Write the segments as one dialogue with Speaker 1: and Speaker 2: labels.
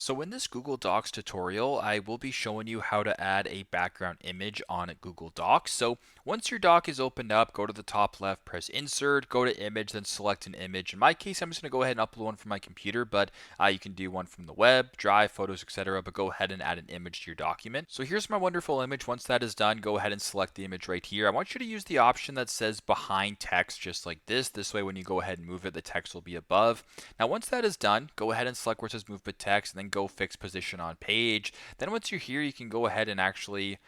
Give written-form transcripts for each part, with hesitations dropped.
Speaker 1: So in this Google Docs tutorial, I will be showing you how to add a background image on Google Docs. So once your doc is opened up, go to the top left, press Insert, go to Image, then select an image. In my case, I'm just going to go ahead and upload one from my computer, but you can do one from the web, Drive, Photos, etc. But go ahead and add an image to your document. So here's my wonderful image. Once that is done, go ahead and select the image right here. I want you to use the option that says behind text just like this. This way, when you go ahead and move it, the text will be above. Now, once that is done, go ahead and select where it says Move With Text and then go Fix Position on Page. Then once you're here, you can go ahead and actually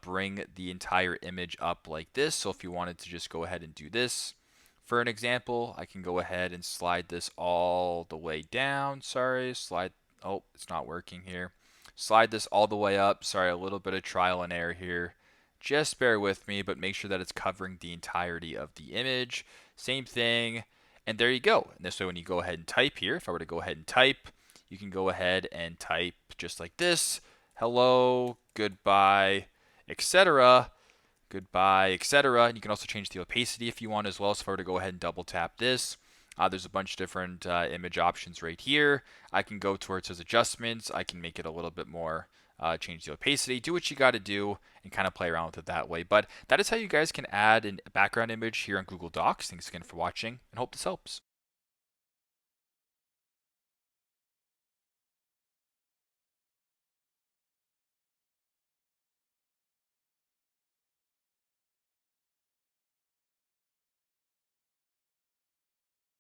Speaker 1: bring the entire image up like this. So if you wanted to just go ahead and do this, for an example, I can go ahead and slide this all the way down. Sorry, slide. Oh, it's not working here. Slide this all the way up. Sorry, a little bit of trial and error here. Just bear with me, but make sure that it's covering the entirety of the image. Same thing. And there you go. And this way, when you go ahead and type here, if I were to go ahead and type, you can go ahead and type just like this: hello, goodbye, etc. Goodbye, etc. And you can also change the opacity if you want as well. So if I were to go ahead and double tap this, there's a bunch of different image options right here. I can go to where it says adjustments. I can make it a little bit more, change the opacity, do what you got to do, and kind of play around with it that way. But that is how you guys can add a background image here on Google Docs. Thanks again for watching, and hope this helps.